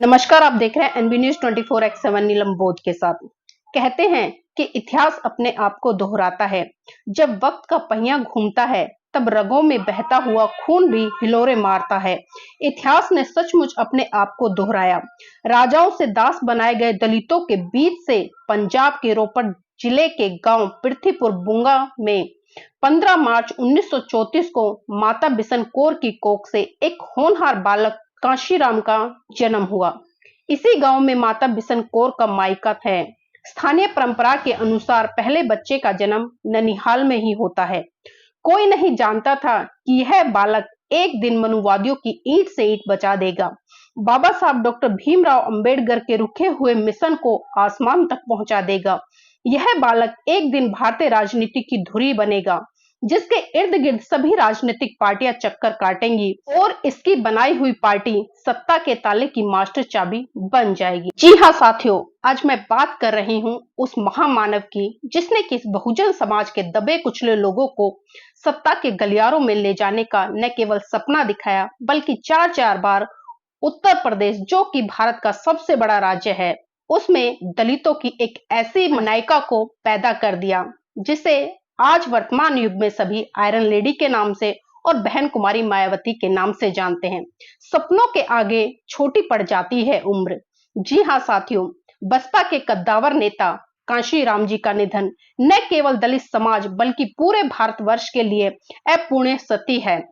नमस्कार, आप देख रहे हैं एनबी न्यूज 24x7 नीलम बोध के साथ। कहते हैं कि इतिहास अपने आप को दोहराता है। जब वक्त का पहिया घूमता है तब रगों में बहता हुआ खून भी हिलोरे मारता है। इतिहास ने सचमुच अपने आप को दोहराया। राजाओं से दास बनाए गए दलितों के बीच से पंजाब के रोपड़ जिले के गांव पृथ्वीपुर बुंगा में 15 मार्च 1934 को माता बिशन कौर की कोख से एक होनहार बालक कांशीराम का जन्म हुआ। इसी गांव में माता बिशन कौर का मायका है। स्थानीय परंपरा के अनुसार पहले बच्चे का जन्म ननिहाल में ही होता है। कोई नहीं जानता था कि यह बालक एक दिन मनुवादियों की ईंट से ईंट बचा देगा। बाबा साहब डॉक्टर भीमराव अंबेडकर के रुके हुए मिशन को आसमान तक पहुंचा देगा। यह बालक एक दिन भारतीय राजनीति की धुरी बनेगा, जिसके इर्द गिर्द सभी राजनीतिक पार्टियां चक्कर काटेंगी और इसकी बनाई हुई पार्टी सत्ता के ताले की मास्टर चाबी बन जाएगी। जी हाँ साथियों, आज मैं बात कर रही हूँ उस महामानव की जिसने कि बहुजन समाज के दबे कुचले लोगों को सत्ता के गलियारों में ले जाने का न केवल सपना दिखाया, बल्कि चार बार उत्तर प्रदेश, जो कि भारत का सबसे बड़ा राज्य है, उसमें दलितों की एक ऐसी नायिका को पैदा कर दिया जिसे आज वर्तमान युग में सभी आयरन लेडी के नाम से और बहन कुमारी मायावती के नाम से जानते हैं। सपनों के आगे छोटी पड़ जाती है उम्र। जी हाँ साथियों, बसपा के कद्दावर नेता कांशीराम जी का निधन न केवल दलित समाज बल्कि पूरे भारतवर्ष के लिए अपूर्णीय क्षति है।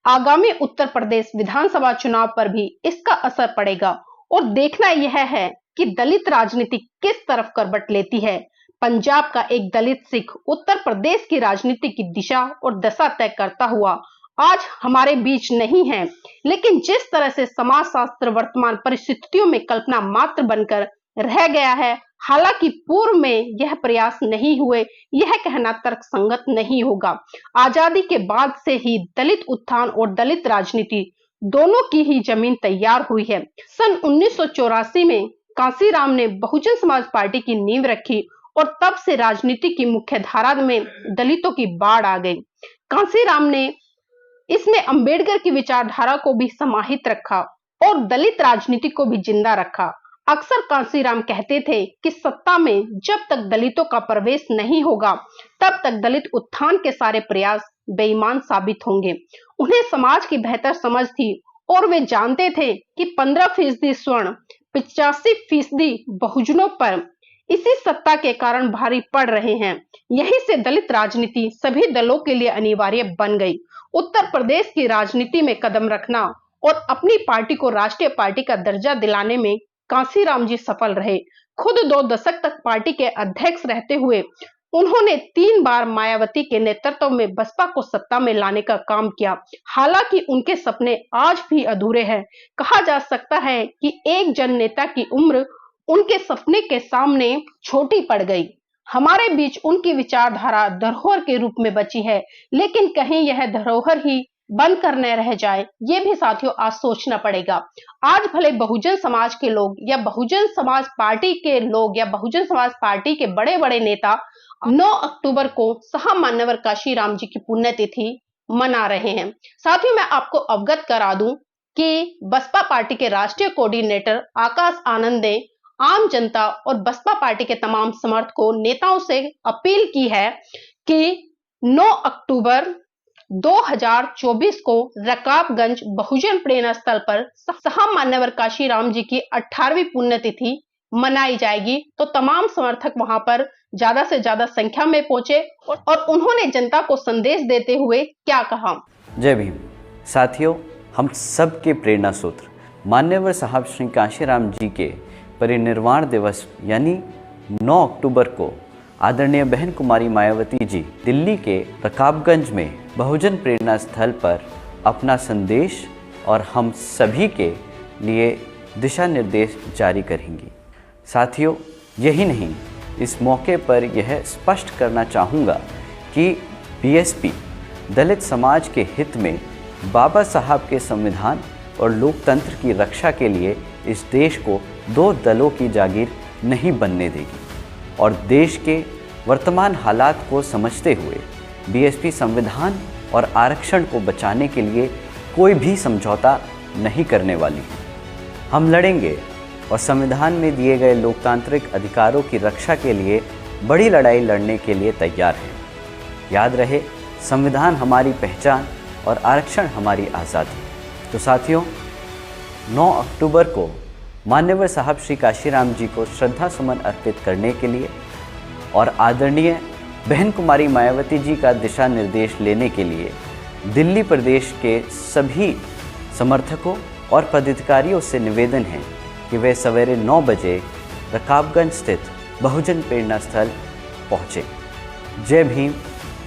आगामी उत्तर प्रदेश विधानसभा चुनाव पर भी इसका असर पड़ेगा और देखना यह है कि दलित राजनीति किस तरफ करवट लेती है। पंजाब का एक दलित सिख उत्तर प्रदेश की राजनीति की दिशा और दशा तय करता हुआ आज हमारे बीच नहीं है, लेकिन जिस तरह से समाजशास्त्र वर्तमान परिस्थितियों में कल्पना मात्र बनकर रह गया है, हालांकि पूर्व में यह प्रयास नहीं हुए, यह कहना तर्कसंगत नहीं होगा। आजादी के बाद से ही दलित उत्थान और दलित राजनीति दोनों की ही जमीन तैयार हुई है। सन 1984 में कांशीराम ने बहुजन समाज पार्टी की नींव रखी और तब से राजनीति की मुख्य धारा में दलितों की बाढ़ आ गई। कांशीराम ने इसमें अंबेडकर की विचारधारा को भी समाहित रखा और दलित राजनीति को भी जिंदा रखा। अक्सर कांशीराम कहते थे कि सत्ता में जब तक दलितों का प्रवेश नहीं होगा, तब तक दलित उत्थान के सारे प्रयास बेईमान साबित होंगे। उन्हें समाज की बेहतर समझ थी और वे जानते थे कि 15% स्वर्ण, 85% बहुजनों पर इसी सत्ता के कारण भारी पड़ रहे हैं। यही से दलित राजनीति सभी दलों के लिए अनिवार्य बन गई। उत्तर प्रदेश की राजनीति में कदम रखना और अपनी पार्टी को राष्ट्रीय पार्टी का दर्जा दिलाने में कांशीराम जी सफल रहे। खुद 2 दशक तक पार्टी के अध्यक्ष रहते हुए उन्होंने 3 बार मायावती के नेतृत्व में बसपा को सत्ता में लाने का काम किया। हालांकि उनके सपने आज भी अधूरे हैं। कहा जा सकता है कि एक जन नेता की उम्र उनके सपने के सामने छोटी पड़ गई। हमारे बीच उनकी विचारधारा धरोहर के रूप में बची है, लेकिन कहीं यह धरोहर ही बंद कर न रह जाए, ये भी साथियों आज सोचना पड़ेगा। आज भले बहुजन समाज के लोग या बहुजन समाज पार्टी के लोग या बहुजन समाज पार्टी के बड़े बड़े नेता 9 अक्टूबर को महामानव कांशीराम जी की पुण्यतिथि मना रहे हैं। साथियों, मैं आपको अवगत करा दूं कि बसपा पार्टी के राष्ट्रीय कोऑर्डिनेटर आकाश आनंद ने आम जनता और बसपा पार्टी के तमाम समर्थकों नेताओं से अपील की है कि 9 अक्टूबर 2024 को रकाबगंज बहुजन प्रेरणा स्थल पर महामानव कांशीराम जी की 18वीं पुण्यतिथि मनाई जाएगी। तो तमाम समर्थक वहां पर ज्यादा से ज्यादा संख्या में पहुंचे और उन्होंने जनता को संदेश देते हुए क्या कहा। जय भीम। साथियों, हम सबके प्रेरणा सूत्र मान्यवर साहब श्री कांशीराम जी के परिनिर्वाण दिवस यानी 9 अक्टूबर को आदरणीय बहन कुमारी मायावती जी दिल्ली के रकाबगंज में बहुजन प्रेरणा स्थल पर अपना संदेश और हम सभी के लिए दिशा निर्देश जारी करेंगी। साथियों, यही नहीं, इस मौके पर यह स्पष्ट करना चाहूँगा कि बीएसपी दलित समाज के हित में बाबा साहब के संविधान और लोकतंत्र की रक्षा के लिए इस देश को 2 दलों की जागीर नहीं बनने देगी और देश के वर्तमान हालात को समझते हुए बीएसपी संविधान और आरक्षण को बचाने के लिए कोई भी समझौता नहीं करने वाली है। हम लड़ेंगे और संविधान में दिए गए लोकतांत्रिक अधिकारों की रक्षा के लिए बड़ी लड़ाई लड़ने के लिए तैयार हैं। याद रहे, संविधान हमारी पहचान और आरक्षण हमारी आज़ादी। तो साथियों, 9 अक्टूबर को मान्यवर साहब श्री काशीराम जी को श्रद्धा सुमन अर्पित करने के लिए और आदरणीय बहन कुमारी मायावती जी का दिशा निर्देश लेने के लिए दिल्ली प्रदेश के सभी समर्थकों और पदाधिकारियों से निवेदन है कि वे सवेरे 9 बजे रकाबगंज स्थित बहुजन प्रेरणा स्थल पहुँचे। जय भीम,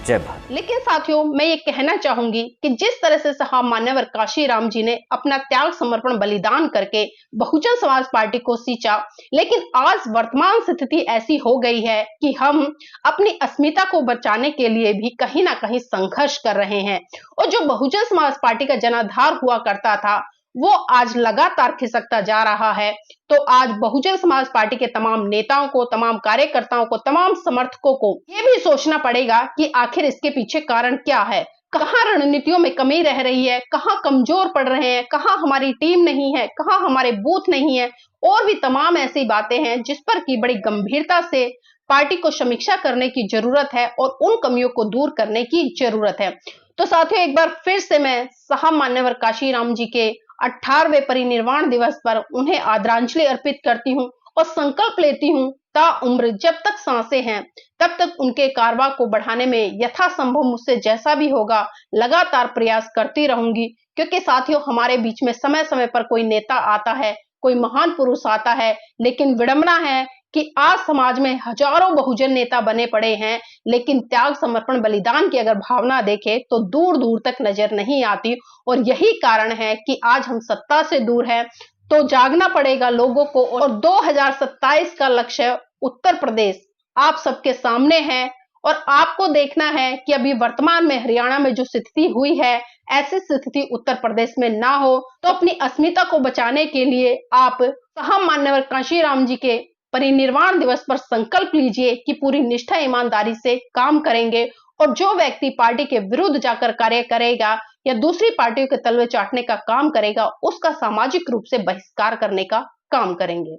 जय भारत। लेकिन साथियों, मैं ये कहना चाहूंगी कि जिस तरह से साहब मान्यवर काशीराम जी ने अपना त्याग समर्पण बलिदान करके बहुजन समाज पार्टी को सींचा, लेकिन आज वर्तमान स्थिति ऐसी हो गई है कि हम अपनी अस्मिता को बचाने के लिए भी कहीं ना कहीं संघर्ष कर रहे हैं। और जो बहुजन समाज पार्टी का जनाधार हुआ करता था, वो आज लगातार खिसकता जा रहा है। तो आज बहुजन समाज पार्टी के तमाम नेताओं को, तमाम कार्यकर्ताओं को, तमाम समर्थकों को ये भी सोचना पड़ेगा कि आखिर इसके पीछे कारण क्या है, कहां रणनीतियों में कमी रह रही है, कहां कमजोर पड़ रहे हैं, कहां हमारी टीम नहीं है, कहां हमारे बूथ नहीं है, और भी तमाम ऐसी बातें हैं जिस पर की बड़ी गंभीरता से पार्टी को समीक्षा करने की जरूरत है और उन कमियों को दूर करने की जरूरत है। तो साथियों, एक बार फिर से मैं साहब मान्यवर काशीराम जी के 18वें परिनिर्वाण दिवस पर उन्हें आदरांजलि अर्पित करती हूँ और संकल्प लेती हूँ ताउम्र जब तक सांसें हैं तब तक उनके कारवा को बढ़ाने में यथासंभव मुझसे जैसा भी होगा लगातार प्रयास करती रहूंगी। क्योंकि साथियों, हमारे बीच में समय समय पर कोई नेता आता है, कोई महान पुरुष आता है, लेकिन विडंबना है कि आज समाज में हजारों बहुजन नेता बने पड़े हैं, लेकिन त्याग समर्पण बलिदान की अगर भावना देखें तो दूर दूर तक नजर नहीं आती। और यही कारण है कि आज हम सत्ता से दूर हैं। तो जागना पड़ेगा लोगों को, और 2027 का लक्ष्य उत्तर प्रदेश आप सबके सामने है। और आपको देखना है कि अभी वर्तमान में हरियाणा में जो स्थिति हुई है, ऐसी स्थिति उत्तर प्रदेश में ना हो। तो अपनी अस्मिता को बचाने के लिए आप साहब मान्यवर काशीराम जी के परिनिर्वाण दिवस पर संकल्प लीजिए कि पूरी निष्ठा ईमानदारी से काम करेंगे। और जो व्यक्ति पार्टी के विरुद्ध जाकर कार्य करेगा या दूसरी पार्टियों के तलवे चाटने का काम करेगा, उसका सामाजिक रूप से बहिष्कार करने का काम करेंगे।